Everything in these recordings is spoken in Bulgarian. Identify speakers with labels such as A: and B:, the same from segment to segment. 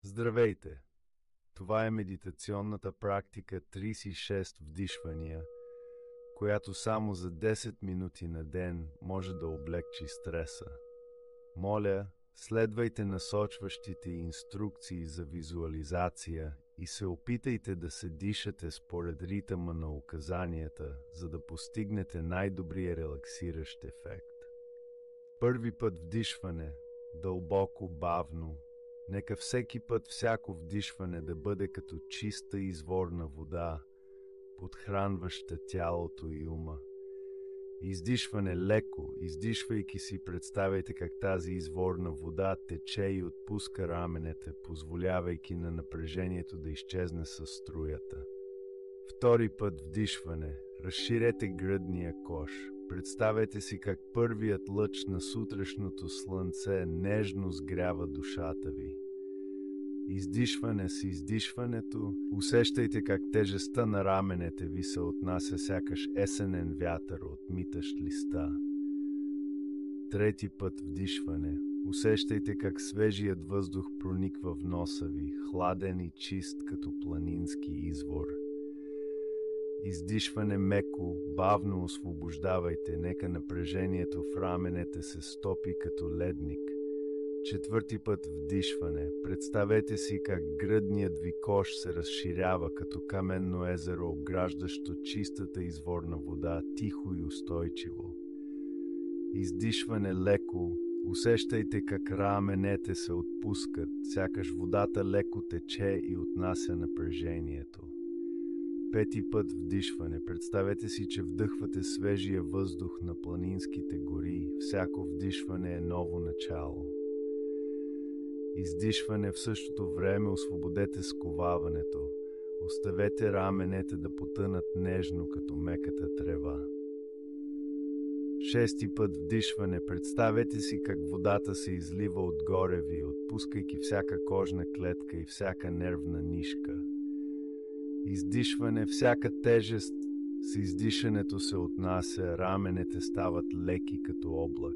A: Здравейте! Това е медитационната практика 36 вдишвания, която само за 10 минути на ден може да облегчи стреса. Моля, следвайте насочващите инструкции за визуализация и се опитайте да се дишате според ритъма на указанията, за да постигнете най-добрия релаксиращ ефект. Първи път вдишване, дълбоко, бавно. Нека всеки път всяко вдишване да бъде като чиста изворна вода, подхранваща тялото и ума. Издишване леко, издишвайки си, представяйте как тази изворна вода тече и отпуска раменете, позволявайки на напрежението да изчезне със струята. Втори път вдишване, разширете гръдния кош. Представете си как първият лъч на сутрешното слънце нежно сгрява душата ви. Издишване с издишването, усещайте как тежестта на раменете ви се отнася сякаш есенен вятър отмитащ листа. Трети път вдишване, усещайте как свежият въздух прониква в носа ви, хладен и чист като планински извор. Издишване меко, бавно освобождавайте, нека напрежението в раменете се стопи като ледник. Четвърти път вдишване, представете си как гръдният ви кош се разширява като каменно езеро, обграждащо чистата изворна вода, тихо и устойчиво. Издишване леко, усещайте как раменете се отпускат, сякаш водата леко тече и отнася напрежението. Пети път вдишване. Представете си, че вдъхвате свежия въздух на планинските гори. Всяко вдишване е ново начало. Издишване, в същото време освободете сковаването. Оставете раменете да потънат нежно като меката трева. Шести път вдишване. Представете си как водата се излива отгоре ви, отпускайки всяка кожна клетка и всяка нервна нишка. Издишване, всяка тежест с издишането се отнася, раменете стават леки като облак.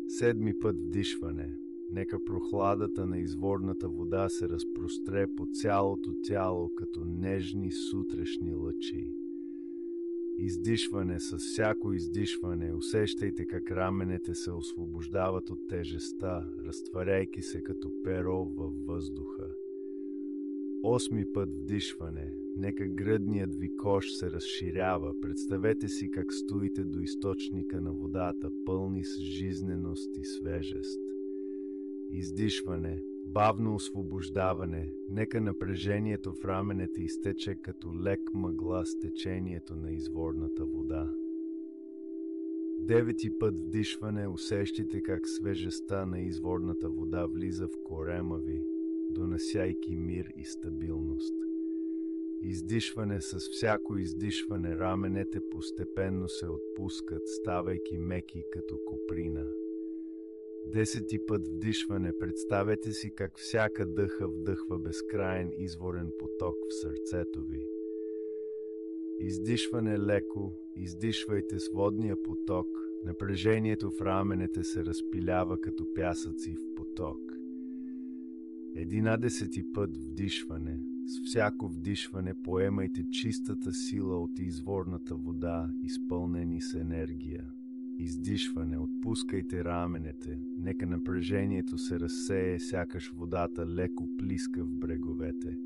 A: Седми път вдишване. Нека прохладата на изворната вода се разпростре по цялото тяло като нежни сутрешни лъчи. Издишване, с всяко издишване усещайте как раменете се освобождават от тежестта, разтваряйки се като перо във въздуха. Осми път вдишване. Нека гръдният ви кош се разширява. Представете си как стоите до източника на водата, пълни с жизненост и свежест. Издишване. Бавно освобождаване. Нека напрежението в раменете изтече като лек мъгла с течението на изворната вода. Девети път вдишване. Усещайте как свежестта на изворната вода влиза в корема ви, донасяйки мир и стабилност. Издишване, с всяко издишване раменете постепенно се отпускат, ставайки меки като коприна. Десети път вдишване. Представете си как всяка дъха вдъхва безкраен изворен поток в сърцето ви. Издишване леко, издишвайте с водния поток, напрежението в раменете се разпилява като пясъци в поток. 11 път вдишване. С всяко вдишване поемайте чистата сила от изворната вода, изпълнени с енергия. Издишване, отпускайте раменете, нека напрежението се разсее, сякаш водата леко плиска в бреговете.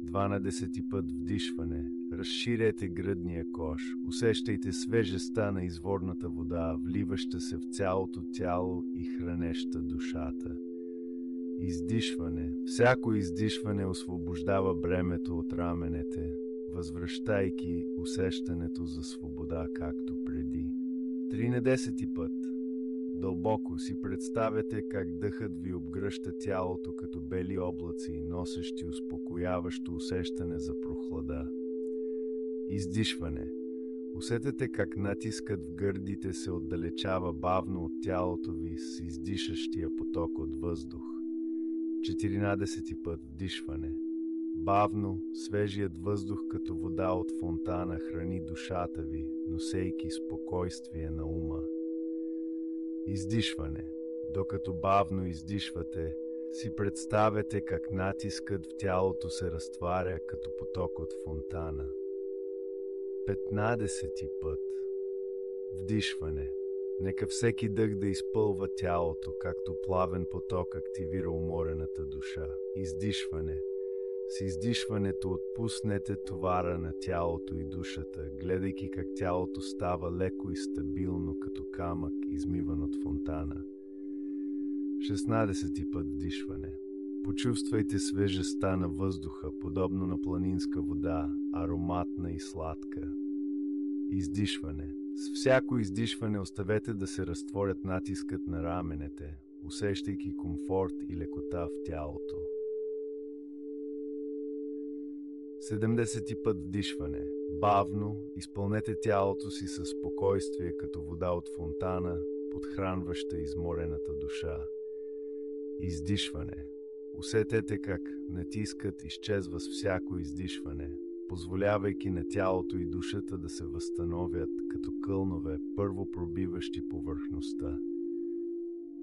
A: 12 път вдишване. Разширете гръдния кош, усещайте свежестта на изворната вода, вливаща се в цялото тяло и хранеща душата. Издишване. Всяко издишване освобождава бремето от раменете, възвръщайки усещането за свобода както преди. 13 път. Дълбоко си представете как дъхът ви обгръща тялото като бели облаци, носещи успокояващо усещане за прохлада. Издишване. Усетете как натискът в гърдите се отдалечава бавно от тялото ви с издишащия поток от въздух. 14 път вдишване. Бавно, свежият въздух като вода от фонтана храни душата ви, носейки спокойствие на ума. Издишване. Докато бавно издишвате, си представете как натискът в тялото се разтваря като поток от фонтана. 15 път. Вдишване. Нека всеки дъх да изпълва тялото, както плавен поток активира уморената душа. Издишване. С издишването отпуснете товара на тялото и душата, гледайки как тялото става леко и стабилно, като камък, измиван от фонтана. 16 път вдишване. Почувствайте свежестта на въздуха, подобно на планинска вода, ароматна и сладка. Издишване. С всяко издишване оставете да се разтворят натискът на раменете, усещайки комфорт и лекота в тялото. 70 път вдишване. Бавно изпълнете тялото си със спокойствие, като вода от фонтана, подхранваща изморената душа. Издишване. Усетете как натискът изчезва с всяко издишване, позволявайки на тялото и душата да се възстановят като кълнове, първо пробиващи повърхността.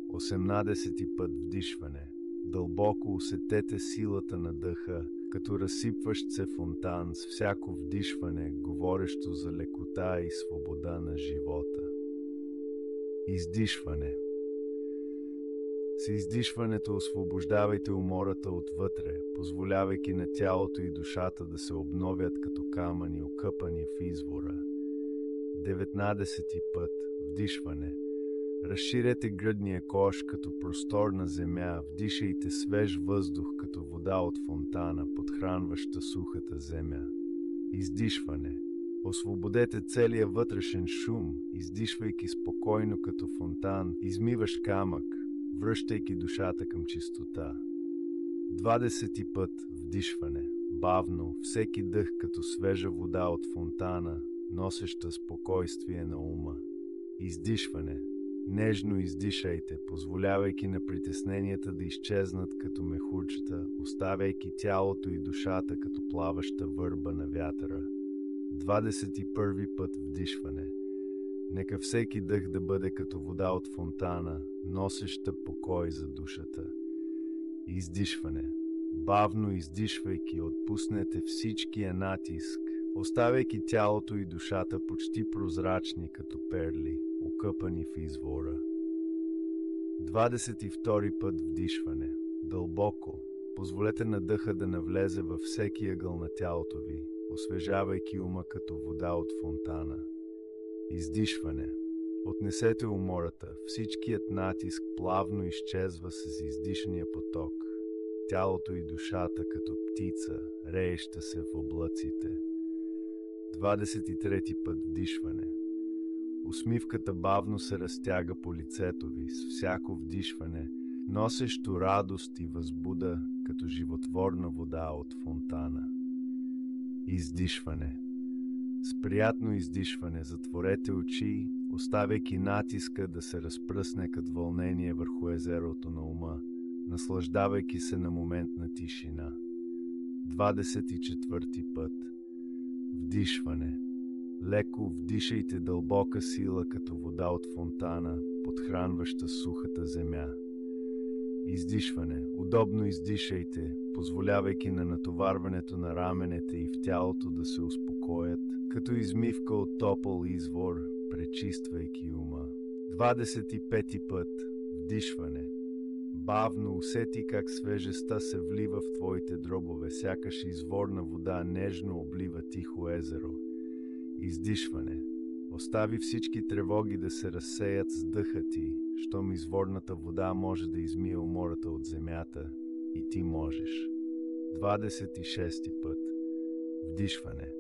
A: 18 път вдишване. Дълбоко усетете силата на дъха, като разсипващ се фонтан с всяко вдишване, говорещо за лекота и свобода на живота. Издишване. С издишването освобождавайте умората отвътре, позволявайки на тялото и душата да се обновят като камъни, окъпани в извора. 19 път вдишване. Разширете гръдния кош като просторна земя, вдишайте свеж въздух като вода от фонтана, подхранваща сухата земя. Издишване. Освободете целия вътрешен шум, издишвайки спокойно като фонтан, измиваш камък, връщайки душата към чистота. 20 път вдишване. Бавно, всеки дъх като свежа вода от фонтана, носеща спокойствие на ума. Издишване. Нежно издишайте, позволявайки на притесненията да изчезнат като мехурчета, оставяйки тялото и душата като плаваща върба на вятъра. 21 път вдишване. Нека всеки дъх да бъде като вода от фонтана, носеща покой за душата. Издишване. Бавно издишвайки, отпуснете всичкия натиск, оставяйки тялото и душата почти прозрачни като перли, окъпани в извора. 22 път вдишване. Дълбоко. Позволете на дъха да навлезе във всеки ъгъл на тялото ви, освежавайки ума като вода от фонтана. Издишване. Отнесете умората, всичкият натиск плавно изчезва с издишания поток. Тялото и душата като птица, рееща се в облаците. 23 път вдишване. Усмивката бавно се разтяга по лицето ви с всяко вдишване, носещо радост и възбуда като животворна вода от фонтана. Издишване. С приятно издишване затворете очи, оставяйки натиска да се разпръсне като вълнение върху езерото на ума, наслаждавайки се на момент на тишина. 24 път. Вдишване. Леко вдишайте дълбока сила като вода от фонтана, подхранваща сухата земя. Издишване. Удобно издишайте, позволявайки на натоварването на раменете и в тялото да се успокоят, като измивка от топъл извор, пречиствайки ума. 25 път. Вдишване. Бавно усети как свежестта се влива в твоите дробове, сякаш изворна вода нежно облива тихо езеро. Издишване. Остави всички тревоги да се разсеят с дъха ти, щом изворната вода може да измие умората от земята, и ти можеш. 26 път. Вдишване.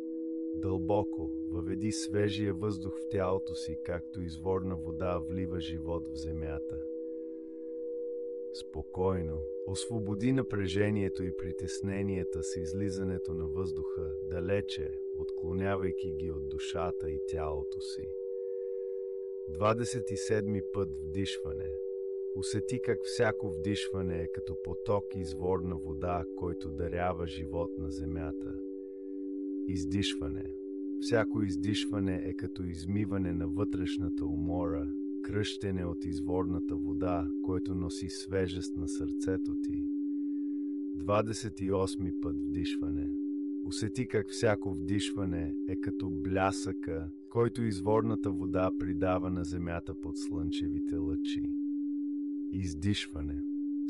A: Дълбоко въведи свежия въздух в тялото си, както изворна вода влива живот в земята. Спокойно освободи напрежението и притесненията с излизането на въздуха далече, отклонявайки ги от душата и тялото си. 27 път вдишване. Усети как всяко вдишване е като поток изворна вода, който дарява живот на земята. Издишване. Всяко издишване е като измиване на вътрешната умора, кръщене от изворната вода, който носи свежест на сърцето ти. 28 път вдишване. Усети как всяко вдишване е като блясъка, който изворната вода придава на земята под слънчевите лъчи. Издишване.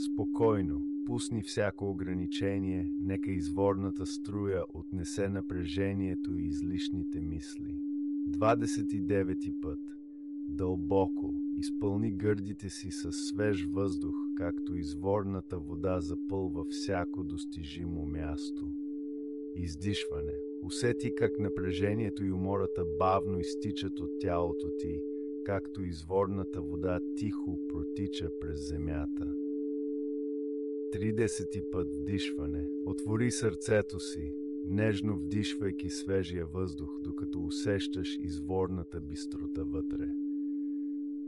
A: Спокойно, пусни всяко ограничение, нека изворната струя отнесе напрежението и излишните мисли. 29 път. Дълбоко изпълни гърдите си със свеж въздух, както изворната вода запълва всяко достижимо място. Издишване. Усети как напрежението и умората бавно изтичат от тялото ти, както изворната вода тихо протича през земята. 30 път вдишване. Отвори сърцето си, нежно вдишвайки свежия въздух, докато усещаш изворната бистрота вътре.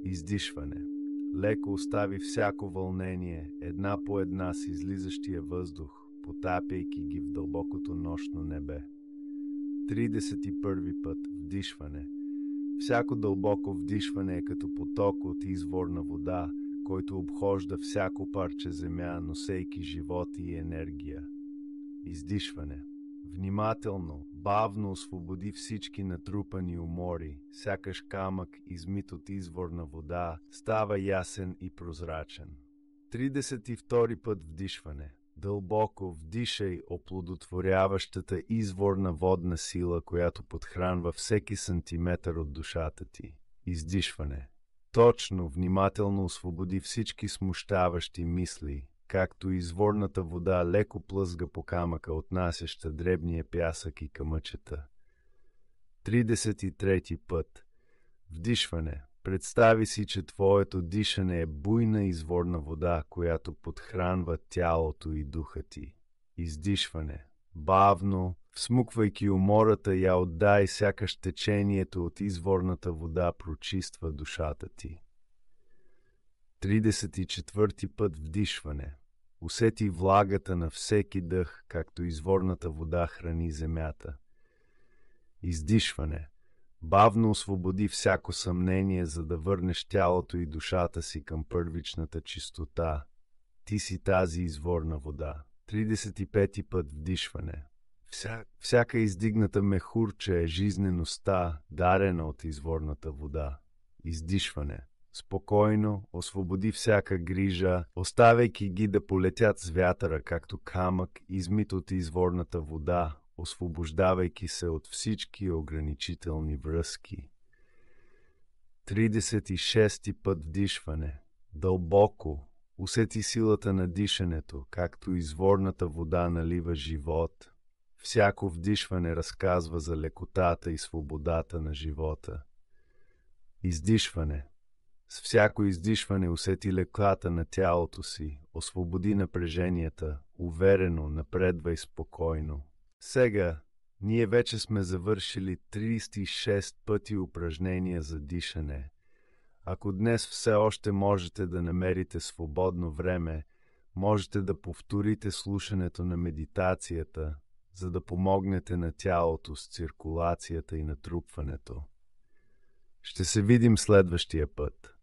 A: Издишване. Леко остави всяко вълнение, една по една с излизащия въздух, потапяйки ги в дълбокото нощно небе. 31 път вдишване. Всяко дълбоко вдишване е като поток от изворна вода, който обхожда всяко парче земя, носейки живот и енергия. Издишване. Внимателно, бавно освободи всички натрупани умори, сякаш камък, измит от изворна вода, става ясен и прозрачен. 32 път вдишване. Дълбоко вдишай оплодотворяващата изворна водна сила, която подхранва всеки сантиметър от душата ти. Издишване. Точно, внимателно освободи всички смущаващи мисли, както изворната вода леко плъзга по камъка, отнасяща дребния пясък и камъчета. 33 път. Вдишване. Представи си, че твоето дишане е буйна изворна вода, която подхранва тялото и духа ти. Издишване. Бавно, всмуквайки умората, я отдай, сякаш течението от изворната вода прочиства душата ти. 34 път вдишване. Усети влагата на всеки дъх, както изворната вода храни земята. Издишване. Бавно освободи всяко съмнение, за да върнеш тялото и душата си към първичната чистота. Ти си тази изворна вода. 35 път вдишване. Всяка издигната мехурче е жизнеността, дарена от изворната вода. Издишване. Спокойно освободи всяка грижа, оставяйки ги да полетят с вятъра, както камък, измит от изворната вода, освобождавайки се от всички ограничителни връзки. 36 път вдишване. Дълбоко усети силата на дишането, както изворната вода налива живот. Всяко вдишване разказва за лекотата и свободата на живота. Издишване. С всяко издишване усети лекота на тялото си, освободи напреженията, уверено напредвай спокойно. Сега, ние вече сме завършили 36 пъти упражнения за дишане. Ако днес все още можете да намерите свободно време, можете да повторите слушането на медитацията, за да помогнете на тялото с циркулацията и натрупването. Ще се видим следващия път.